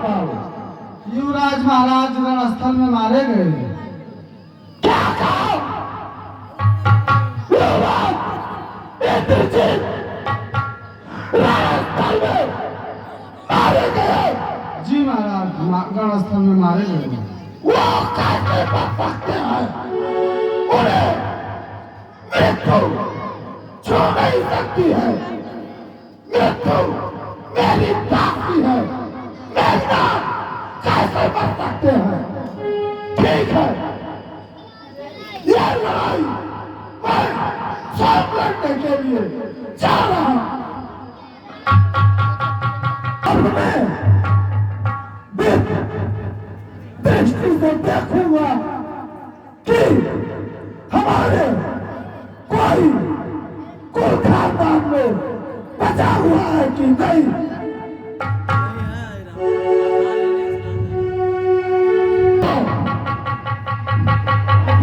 गोपाल? युवराज महाराज रणस्थल में मारे गए। क्या कहा? युवराज इंद्रजीत रणस्थल में मारे गए? जी महाराज, रणस्थल में मारे गए। वो कैसे बच सकते हैं? उन्हें मृत्यु छू नहीं सकती है। मृत्यु मेरी दासी है। मेरे नाम कैसे बच सकते हैं? ठीक है, ये लड़ाई मैं सब लड़ने के लिए जा रहा हूं। अब मैं दृष्टि से देखूंगा कि हमारे कोई खानदान में बचा हुआ है कि नहीं।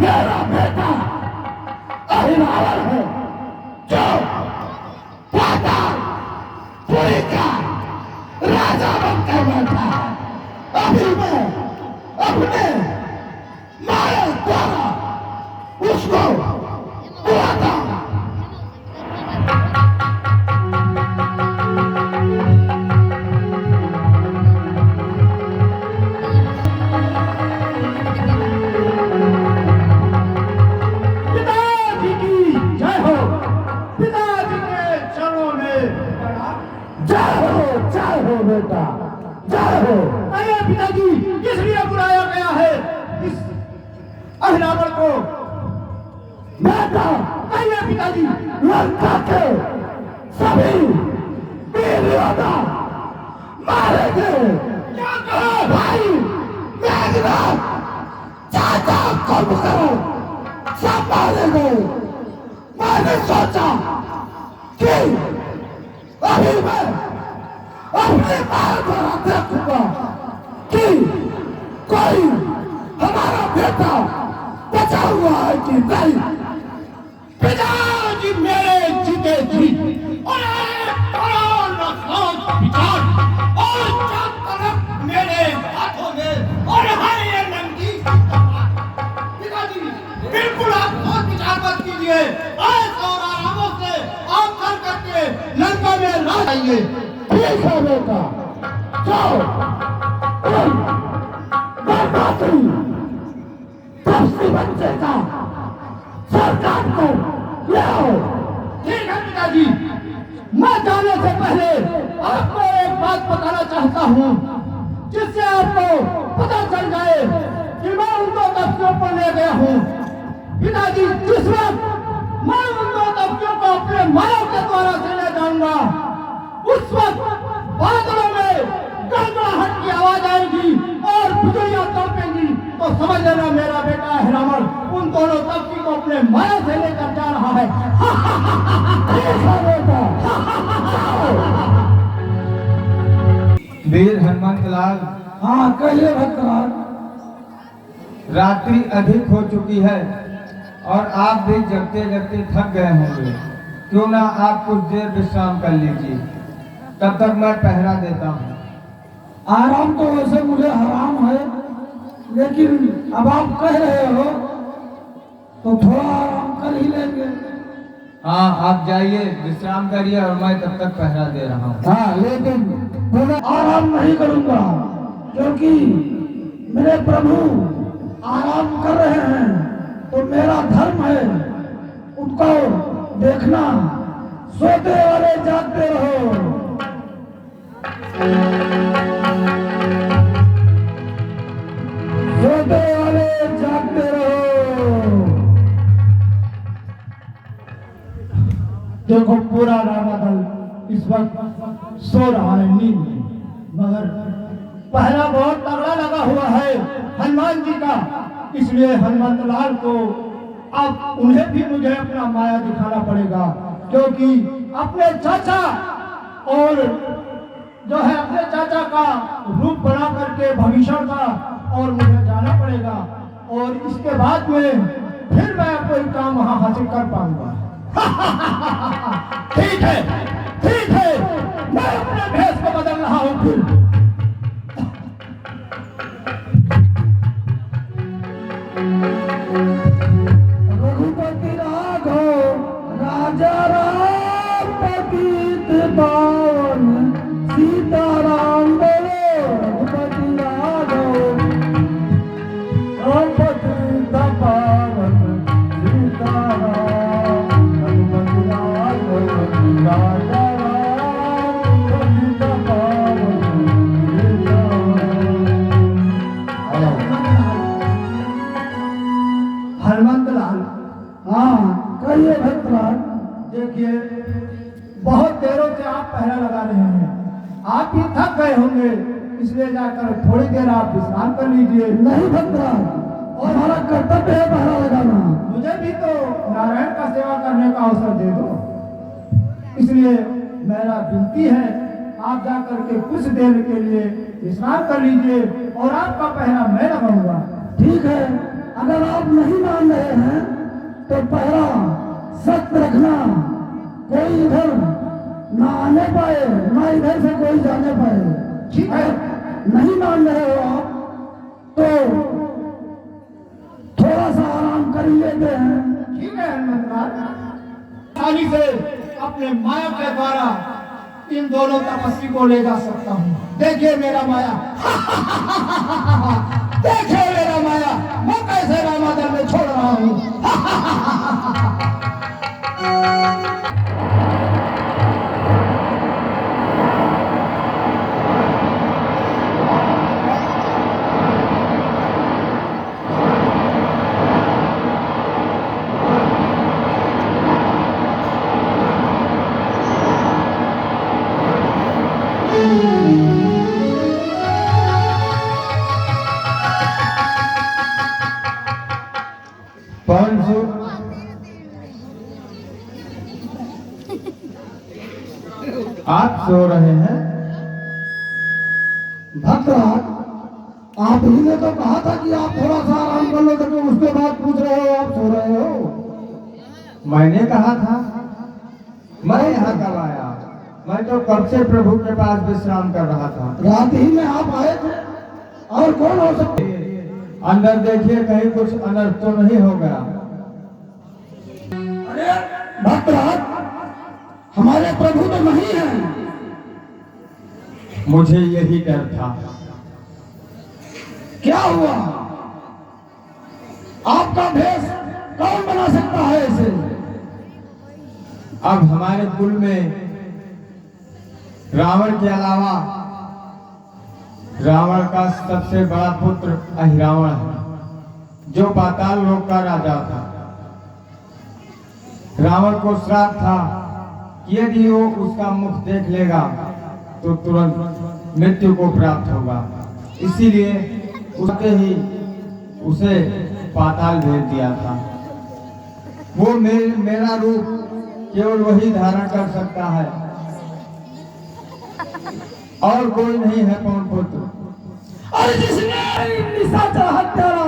मेरा बेटा अहिरावण है जो पातालपुरी का राजा बनकर बैठा है। अभी मैं अपने माया द्वारा उसको बुलाता हूं। पिताजी की जय हो। पिताजी के चरणों में जय हो बेटा, जय हो। अरे पिताजी, इसलिए बुलाया गया है इस अहिरावण को। बेटा, आइए पिताजी। लंका के सभी वीर योद्धा मारे गए। क्या कहा? भाई मेघनाथ, चाचा कुंभकर्ण सब मारे गए। मैंने सोचा कि अभी मैं अपने माया द्वारा देखूंगा कि कोई हमारा बेटा बचा हुआ है कि नहीं। पिताजी मेरे जीते जी और विचार और चार तरफ मेरे हाथों में और हमारे नंदी। पिताजी बिल्कुल आप बहुत विचार मत कीजिए। आज और आरामों से आप कर करके लंका में ना जाइए। ठीक है बेटा, जाओ दस्ती बच्चे का सरकार को ले आओ। ठीक है पिताजी, मैं जाने से पहले आपको एक बात बताना चाहता हूँ जिससे आपको पता चल जाए कि मैं उन दो दस्तियों को ले गया हूँ। पिताजी, जिस वक्त मैं उन दो दस्तियों को अपने मानव के द्वारा से ले जाऊंगा, उस वक्त बादलों में गड़गड़ाहट की आवाज आएगी और बिजलियां तड़पेंगी। तो समझ लेना मेरा बेटा अहिरावण उन दोनों दस्ती को अपने माया से लेकर जा रहा है। वीर हनुमंत लाल, हाँ कहिए भक्तलाल। रात्रि अधिक हो चुकी है और आप भी जगते जगते थक गए होंगे। क्यों ना आप कुछ देर विश्राम कर लीजिए, तब तक मैं पहरा देता हूँ। आराम तो वैसे मुझे हराम है, लेकिन अब आप कह रहे हो तो थोड़ा आराम कर ही लेंगे। हाँ, आप जाइए, विश्राम करिए और मैं तब तक पहरा दे रहा हूँ। हाँ, लेकिन मैं आराम नहीं करूंगा क्योंकि मेरे प्रभु आराम कर रहे हैं तो मेरा धर्म है उनको देखना। सोते वाले जागते रहो। सोते वाले जागते रहो। देखो पूरा रामा दल इस वक्त सो रहा है नींद में, मगर पहरा बहुत तगड़ा लगा हुआ है हनुमान जी का। इसलिए हनुमंत लाल को अब उन्हें भी मुझे अपना माया दिखाना पड़ेगा, क्योंकि अपने चाचा और जो है अपने चाचा का रूप बना करके भविष्य का और मुझे जाना पड़ेगा और इसके बाद में फिर मैं कोई काम वहां हासिल कर पाऊंगा। ठीक है, मैं अपने भेष को बदल रहा हूँ। फिर गए होंगे, इसलिए जाकर थोड़ी देर आप विश्राम कर लीजिए। नहीं भक्तराज, और हमारा कर्तव्य है पहरा लगाना। मुझे भी तो नारायण का सेवा करने का अवसर दे दो, इसलिए मेरा विनती है आप जाकर के कुछ देर के लिए विश्राम कर लीजिए और आपका पहरा मैं लगाऊंगा। ठीक है, अगर आप नहीं मान रहे हैं तो पहरा सख्त रखना, कोई इधर ना आने पाए, ना इधर से कोई जाने पाए। ठीक है। नहीं मान रहे हो आप तो थोड़ा सा आराम कर ही लेते हैं। ठीक है हनुमंत, आसानी से अपने माया के द्वारा इन दोनों तपस्वी को ले जा सकता हूँ। देखिए मेरा माया देखिए मेरा माया, मैं कैसे रामादल में छोड़ रहा हूँ। कौन सो? आप सो रहे हैं? भक्तराज, आप ही ने तो कहा था कि आप थोड़ा सा आराम कर लो, तो उसके बाद पूछ रहे हो आप सो रहे हो। मैंने कहा था, मैं यहाँ कब आया? मैं तो कब से प्रभु के पास विश्राम कर रहा था। रात ही में आप आए थे, और कौन हो सकते? अंदर देखिए कहीं कुछ अनर्थ तो नहीं हो गया। अरे भक्तराज, हमारे प्रभु तो नहीं हैं। मुझे यही डर था। क्या हुआ? आपका भेष कौन बना सकता है इसे? अब हमारे कुल में रावण के अलावा रावण का सबसे बड़ा पुत्र अहिरावण है, जो पाताल लोक का राजा था। रावण को श्राप था कि यदि वो उसका मुख देख लेगा तो तुरंत मृत्यु को प्राप्त होगा। इसीलिए उसके ही उसे पाताल भेज दिया था। वो मेरा रूप केवल वही धारण कर सकता है, और कोई नहीं है पवन पुत्र। और जिसने निशाचर हत्यारा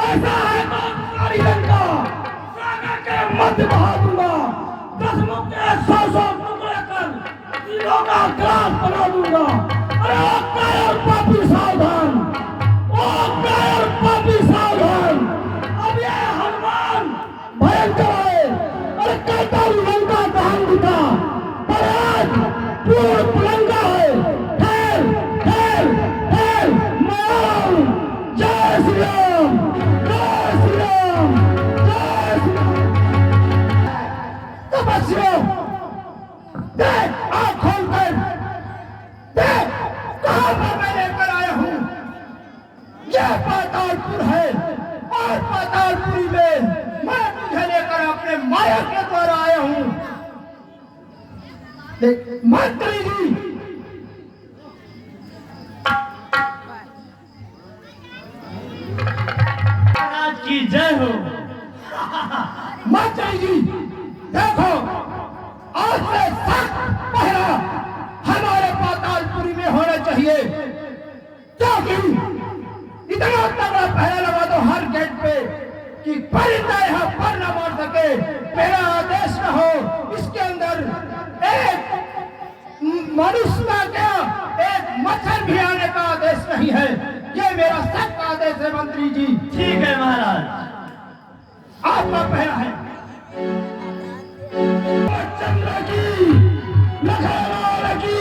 ऐसा है तो सारी लंका सागर के मध्य बहा दूंगा, 10 मुख के 100 टुकड़े कर तीनों का ग्रास बना दूंगा। अरे ओ कायर पापी सावधान, ओ कायर पापी सावधान, अब ये हनुमान भयंकर है। अरे कहता हूँ लंका दहन दिखा, पर आज पूर्ण लंका है। ठहर ठहर ठहर, मैं आ रहा हूँ। जय श्री राम, जय श्री राम, जय श्री राम। तपस्वियों, देख आँख खोल कर देख, कहाँ पर मैं लेकर आया हूँ। यह पातालपुर है, और पातालपुरी में मैं तुझे लेकर अपने माया के द्वारा आया हूँ। देख मंत्री जी, की जय हो। मंत्री जी देखो, आज से सख्त पहरा हमारे पातालपुरी में होना चाहिए, क्योंकि इतना तगड़ा पहरा लगा दो हर गेट पे कि परिंदा यहाँ पर न मार सके। मेरा आदेश न हो, इसके अंदर एक मनुष्य का क्या, एक मच्छर भी आने का आदेश नहीं है। ये मेरा सख्त आदेश है मंत्री जी। ठीक है महाराज, आपका पहरा है। चंद्र की, लखनऊ की,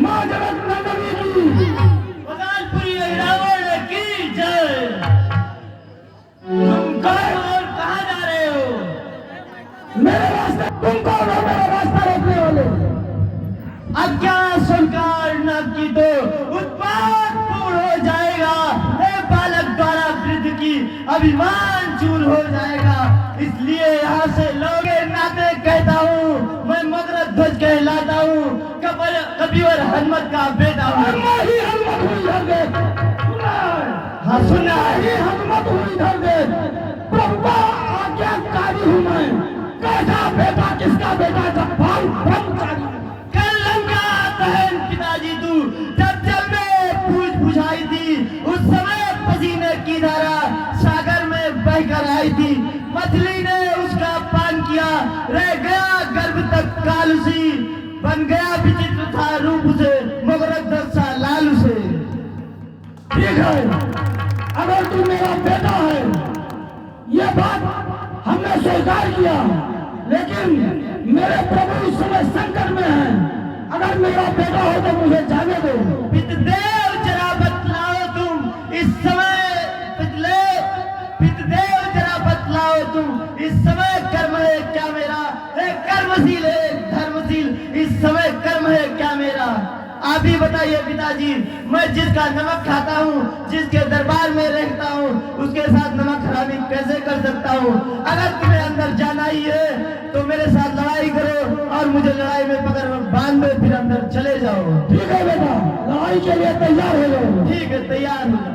मां जनक नंदनी की, पातालपुरी रावण की जय। तुम कौन और कहाँ जा रहे हो? मेरे रास्ते तुम कौन हो? मेरा रास्ता रोकने वाले? आज्ञा स्वीकार न की तो उत्पात पूर्ण हो जाएगा। हे बालक द्वारा वृद्ध की अभिमान चूर हो जाएगा, इसलिए यहाँ से लोगे नाते कहता हूँ मैं मगरत ध्वज कहलाता हूँ, कबीर हनुमत का बेटा हूँ। ही हनुमत हुई इधर देख, सुना है? हाँ सुना है। ही हनुमत हुई इधर देख, प्रभु आज्ञाकारी हूँ मैं। कैसा बेटा, किसका बेटा? जब भाई ब्रह्मचारी लंका दहन पिताजी तू जब मैं पूछ बुझाई थी, उस समय पसीने की धारा सागर में बहकर आई थी। मछली ने उसका पान किया, रह गया गर्भ तक काल सी, बन गया विचित्र था रूप से, मगरत सा लाल से। ठीक है, अगर तू मेरा बेटा है, ये बात हमने स्वीकार किया, लेकिन मेरे प्रभु इस समय संकट में हैं। अगर मेरा बेटा हो तो मुझे जाने दो। पितदेव जरा बतलाओ तुम इस समय, पितदेव जरा बतलाओ तुम इस समय कर्म है क्या मेरा? कर्मशील है धर्मशील, इस समय कर्म है क्या मेरा? आप ही बताइए पिताजी, मैं जिसका नमक खाता हूँ, जिसके दरबार में रहता हूँ, उसके साथ नमक हरामी कैसे कर सकता हूँ? अगर तुम्हें अंदर जाना ही है तो मेरे साथ लड़ाई करो और मुझे लड़ाई में पकड़ बांध दो, फिर अंदर चले जाओ। ठीक है बेटा, लड़ाई के लिए तैयार हो जाओ। ठीक है, तैयार हूँ।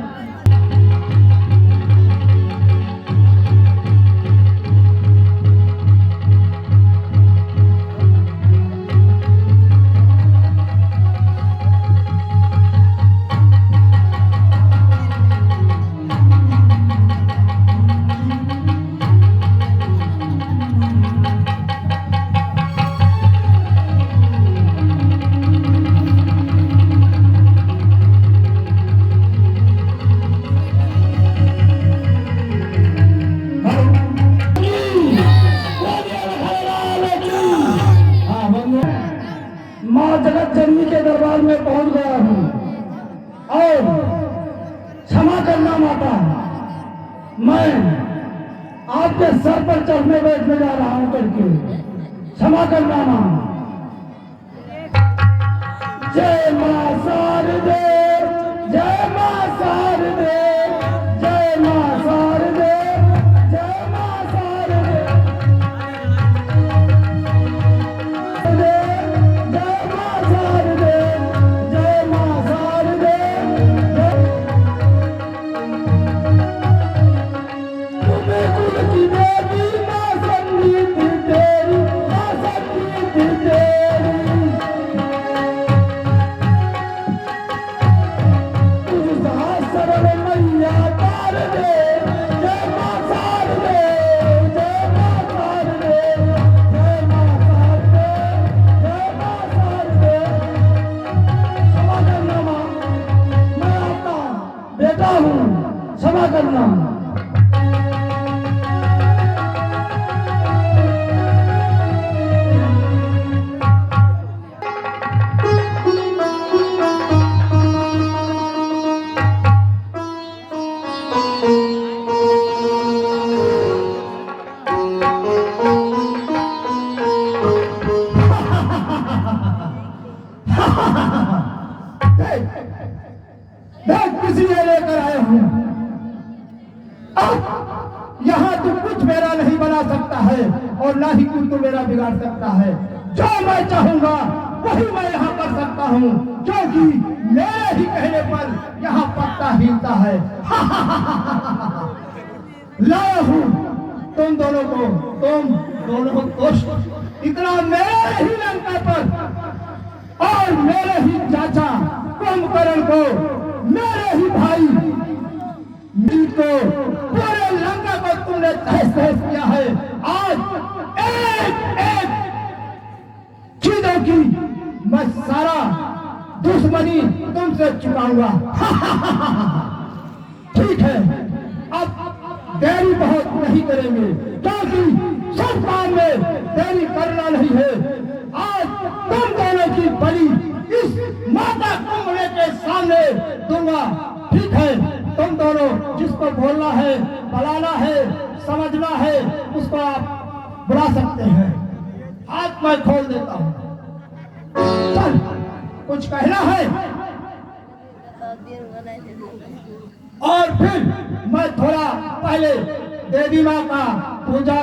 माँ जगत जननी के दरबार में पहुंच गया हूँ और क्षमा करना माता, मैं आपके सर पर चढ़ने बैठने जा रहा हूँ करके, क्षमा करना माँ। जय माँ शारदे, जय माँ शारदे, जय माँ शारदे, जय माँ शारदे, जय माँ शारदे, जय माँ शारदे। तुम्हें कुल की देवी माँ संगीत तेरी, माँ संगीत तेरी, तुझ सहस्र मैया तार दे, जय माँ शारदे, जय माँ शारदे, जय माँ शारदे, जय माँ शारदे। क्षमा करना माँ, मैं आपका बेटा हूँ, क्षमा करना। देख किसी ने लेकर आए हूँ, अब यहाँ तू कुछ मेरा नहीं बना सकता है और ना ही कुछ तू मेरा बिगाड़ सकता है। जो मैं चाहूंगा वही मैं यहाँ कर सकता हूँ, क्योंकि मेरे ही कहने पर यहाँ पत्ता हिलता है। लाया हूँ तुम दोनों को इतना मेरे ही लंका पर और मेरे ही चाचा कुंभकर्ण को, मेरे ही भाई को, पूरे लंका को तुमने तहस तहस किया है। आज एक एक चीजों की मैं सारा दुश्मनी तुमसे चुकाऊंगा। ठीक है, अब देरी बहुत नहीं करेंगे, क्योंकि सब काम में देरी करना नहीं है। आज तुम दोनों की बलि इस माता कुंभले के सामने दूंगा। ठीक है, तुम दोनों जिसको बोलना है, बुलाना है, समझना है, उसको आप बुला सकते हैं। हाथ मैं खोल देता हूँ। चल, कुछ कहना है? और फिर मैं थोड़ा पहले देवी माँ का पूजा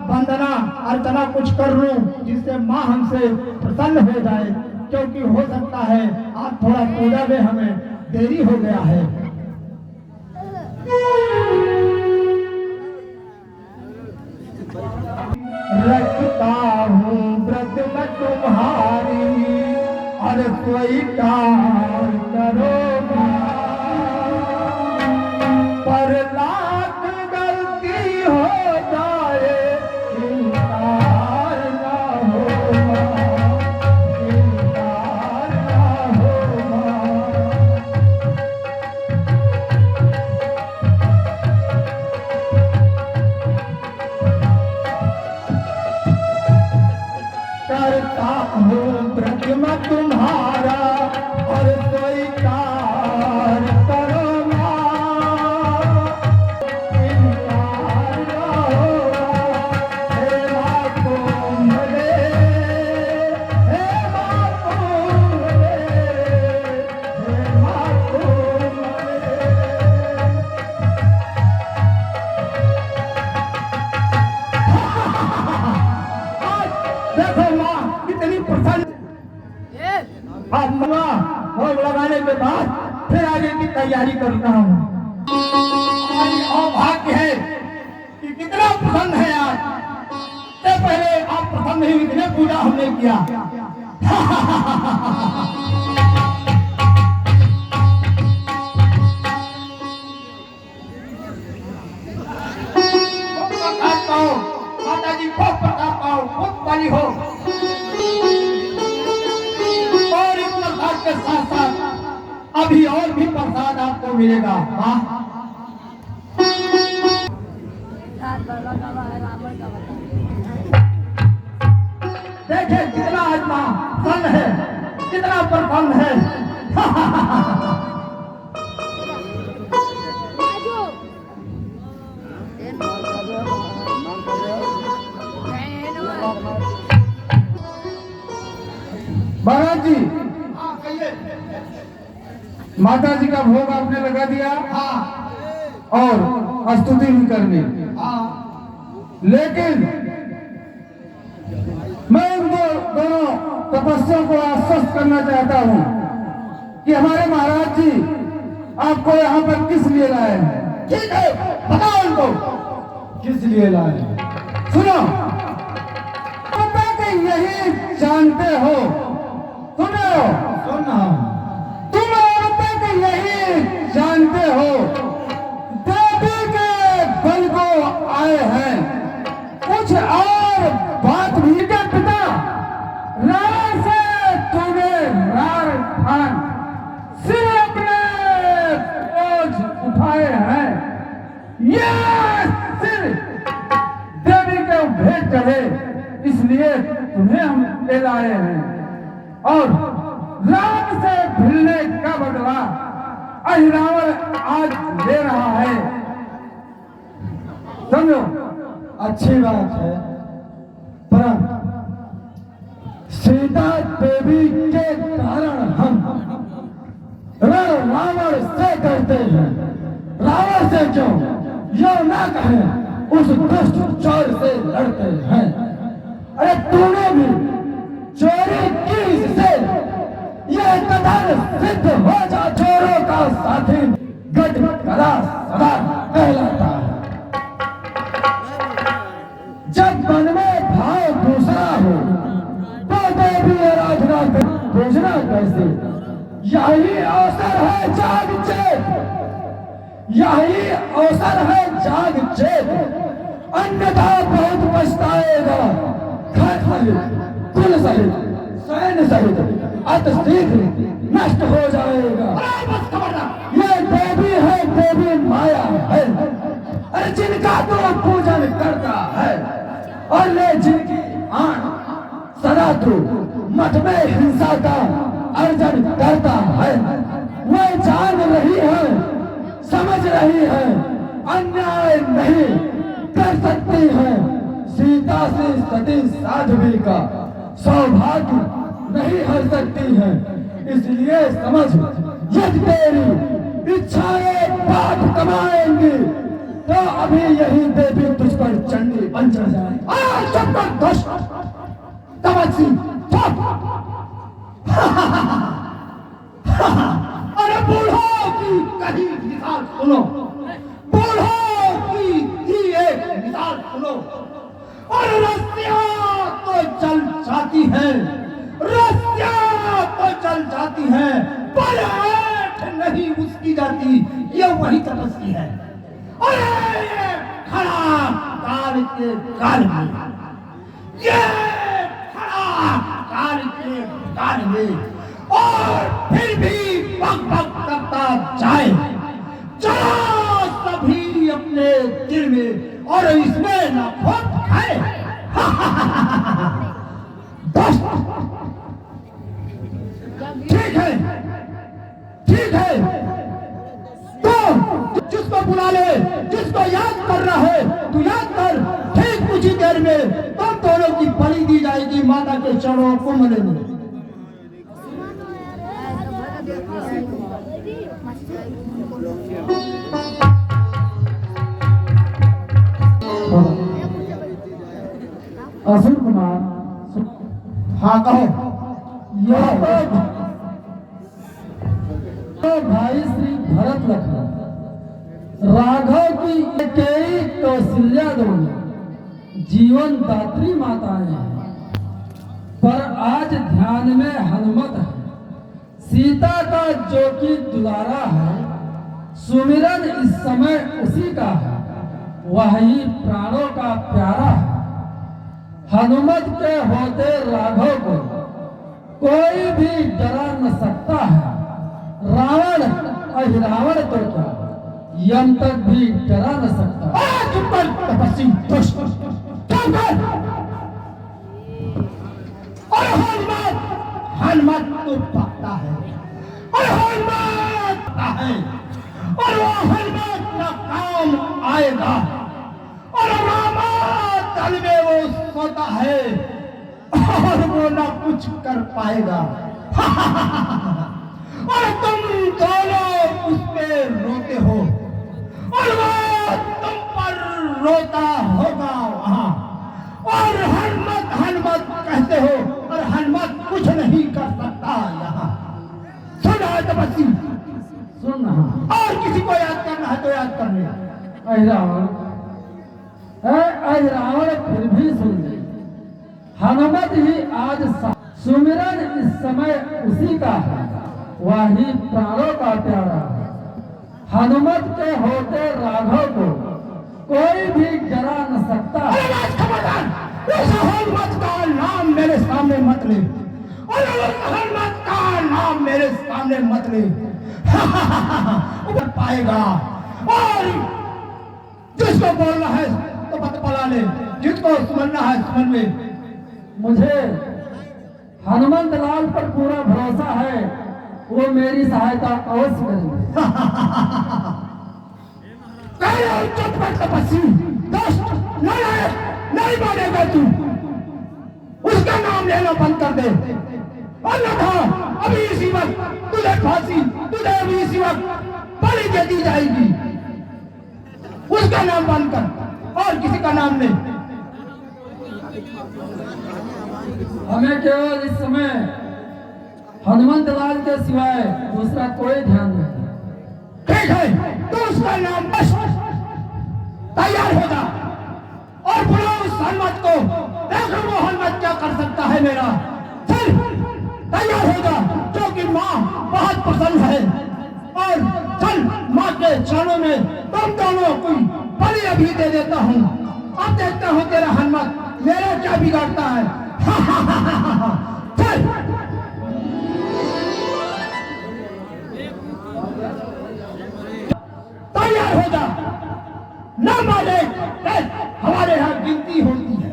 वंदना अर्चना कुछ कर लूं जिससे माँ हमसे प्रसन्न हो जाए, क्योंकि हो सकता है आज थोड़ा पूजा में हमें देरी हो गया है। रखता हूँ व्रत में तुम्हारी और स्वीकार करोगा, पर लाख गलती हो जाए इनकार ना होगा, इनकार ना होगा। करता हूँ व्रत में तुम्हारा और स्वीकार करोगा, इनकार ना होगा। हे मातूम रे, हे मातूम रे, हे मातूम रे। देखो माँ कितनी प्रसन्न। अब माँ भोग लगाने के बाद फिर आगे की तैयारी करता हूँ। हमारी अभाग्य है कि कितना प्रसन्न है आज। इससे पहले आप प्रसन्न नहीं, इतने पूजा हमने किया। माता जी खूब प्रताप पाओ, खूब बड़ी हो, और इस प्रसाद के साथ साथ अभी और भी प्रसाद आपको मिलेगा। देखिए कितना आत्मा प्रसन्न है, कितना प्रसन्न है। महाराज जी, माता जी का भोग आपने लगा दिया और स्तुति भी करनी, लेकिन मैं इन दोनों तपस्या को आश्वस्त करना चाहता हूँ कि हमारे महाराज जी आपको यहाँ पर किस लिए लाए हैं। ठीक है, बताओ उनको किस लिए लाए हैं। सुनो, पता कि यही जानते हो, सुनो सुनो, तुम औरतें कि यही जानते हो देवी के बल को आए हैं, कुछ और बात भी के पिता रावण से तूने रार खान सिर अपने बोझ उठाए हैं, ये सिर देवी के भेंट चढ़े, इसलिए तुम्हें हम ले लाए हैं और राम से भिड़ने का बदला अहिरावण आज ले रहा है। समझो, अच्छी बात है, पर सीता देवी के कारण हम रण रावण से करते हैं। रावण से क्यों, यो ना कहें उस दुष्ट चोर से लड़ते हैं। अरे तूने भी चोरी की, इससे यह कदर सिद्ध हो जा, चोरों का साथी गज गदा सदा कहलाता है। जब मन में भाव दूसरा हो तो देवी आराधना पूजना कैसे। यही अवसर है जाग चेत, यही अवसर है जाग चेत, अन्यथा बहुत पछताएगा। घर सहित, कुल सहित, सैन्य सहित अति शीघ्र नष्ट हो जाएगा। ये देवी है, देवी माया है, अरे जिनका तो पूजन करता है और ले जिनकी आन सदा तो मठ में हिंसा का अर्जन करता है, वह जान रही है, समझ रही है, अन्याय नहीं कर सकती है। सीता से सती साध्वी का सौभाग्य नहीं हर सकती है, इसलिए समझ यदि तेरी इच्छाएं पाप कमाएंगी तो अभी यही देवी तुझ पर चंडी बन जाए। चुप कर दुष्ट तपस्वी, चुप। अरे बूढ़ों की कही मिसाल सुनो, बूढ़ों की दी एक मिसाल सुनो। और रस्सियां तो चल जाती हैं, रस्सियां तो चल जाती हैं, पर ऐठ नहीं उसकी जाती। ये वही तपस्वी है। अरे ये खड़ा काल के काल में, ये खड़ा काल के काल में, और फिर भी बक बक करता जाए। चलो सभी अपने दिल में, और इसमें न खोट खाए। ठीक है, ठीक है, तो जिसको बुला ले, जिसको याद कर रहा है तू याद कर। ठीक कुछ ही देर में तुम दोनों की बलि दी जाएगी माता के चरणों कुंभले में। असुर कुमार, हाँ कहो। यह तो भाई श्री भरत लखन राघव की एकेई कौशल्या दोनों जीवन दात्री माताएं हैं, पर आज ध्यान में हनुमत है। सीता का जो कि दुलारा है, सुमिरन इस समय उसी का है, वही प्राणों का प्यारा है। हनुमत के होते राघव को कोई भी डरा न सकता है। रावण अहिरावण तो क्या यम तक भी डरा न सकता। चुप कर तपस्वी दुष्ट, चुप कर। और हनुमत, हनुमत तो पकता है, और हनुमत पकता है, और वो हनुमत का काम आएगा। और रामा दल में वो सोता है, और वो ना कुछ कर पाएगा। और तुम दोनों उस पे रोते हो, और वो तुम पर रोता होगा वहां। और हनुमत हनुमत कहते हो, और हनुमत कुछ नहीं कर सकता यहाँ। सुना तपस्वी, सुन और किसी को याद करना है तो याद कर ले। अहिरावण, अहिरावण फिर भी सुन ले। हनुमत ही आज सुमिरन इस समय उसी का है, वही प्राणों का प्यारा है। हनुमत के होते राघव को कोई भी डरा न सकता है। हनुमत का नाम मेरे सामने मत ले, और हनुमत का नाम मेरे सामने मत ले। उबर पाएगा। और जिसको बोलना है तो मत पला ले, जिसको सुनना है सुन ले। मुझे हनुमंत लाल पर पूरा भरोसा है, वो मेरी सहायता अवश्य करेंगे। चुप कर तपस्वी, दुष्ट, नहीं मानेगा तू। उसका नाम लेना बंद कर दे, अन्यथा अभी इसी वक्त तुझे फांसी, तुझे अभी इसी वक्त बलि दे दी जाएगी। उसका नाम बंद कर और किसी का नाम ले। हमें केवल इस समय हनुमंत लाल के सिवाय दूसरा कोई ध्यान नहीं। ठीक है, तो उसका नाम बस तैयार हो जा और बुलाओ उस हनुमत को। देखो वो हनुमत क्या कर सकता है मेरा। चल तैयार हो जा, क्योंकि माँ बहुत पसंद है। और चल माँ के चरणों में तुम दोनों को बलि अभी दे देता हूँ। अब देखता हूँ तेरा हनुमत मेरा क्या बिगाड़ता है। चल तैयार हो जा। नंबर एक, हमारे यहाँ गिनती होती है,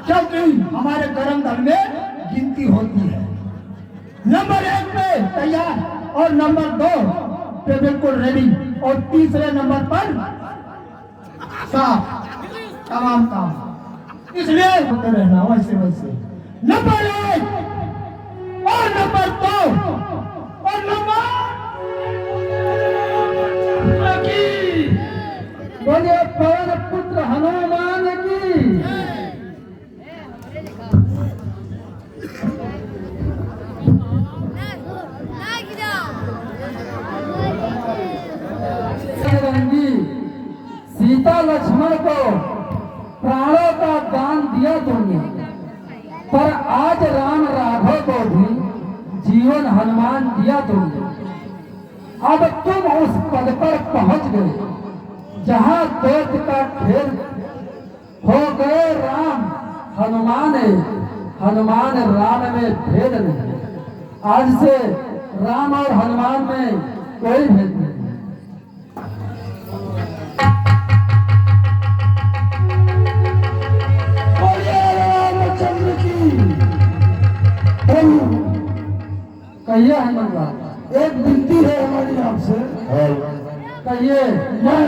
क्योंकि हमारे धर्म दल में गिनती होती है। नंबर एक पे तैयार, और नंबर दो पे बिल्कुल रेडी, और तीसरे नंबर पर साफ तमाम काम। इसलिए होते रहना वैसे वैसे। नंबर एक और नंबर दो और नंबर बोलिए लक्ष्मण को प्राणों का दान दिया तुमने, पर आज राम राघव को भी जीवन हनुमान दिया तुमने। अब तुम उस पद पर पहुंच गए जहां दैत्य का खेल हो गए राम हनुमान है, हनुमान राम में भेद नहीं। आज से राम और हनुमान में कोई भेद नहीं। रामचंद्र की कहिए हनुमान बात, एक विनती है हमारी आपसे। कहिए। मैं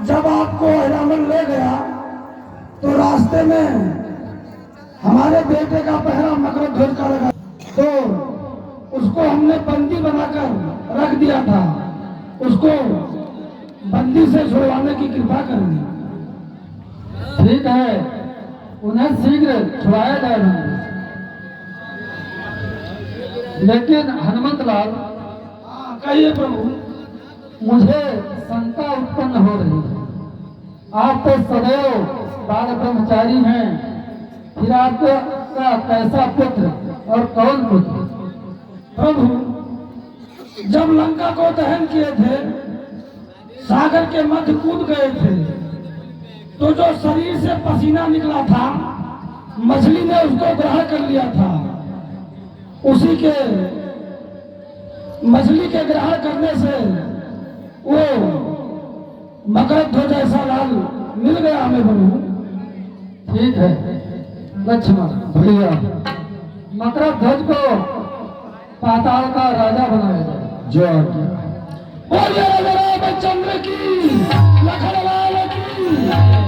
जब आपको रावण ले गया तो रास्ते में हमारे बेटे का पहरा मकर ध्वज का लगा, तो उसको हमने बंदी बनाकर रख दिया था। उसको बंदी से छुड़वाने की कृपा करेंगे। ठीक है, उन्हें शीघ्र छुड़ाया जाएगा। लेकिन हनुमत लाल, कहिए प्रभु। मुझे शंका उत्पन्न हो रही है। आप तो सदैव बाल ब्रह्मचारी हैं, फिर आपका कैसा पुत्र और कौन पुत्र? प्रभु, जब लंका को दहन किए थे, सागर के मध्य कूद गए थे, तो जो शरीर से पसीना निकला था, मछली ने उसको ग्रहण कर लिया था। उसी के मछली के ग्रहण करने से वो मकर ध्वज ऐसा लाल मिल गया हमें प्रभु। ठीक है लक्ष्मण भैया, मकर ध्वज को पाताल का राजा बनाया जाए। जय बोलिए रामचंद्र की, लखन लाल की।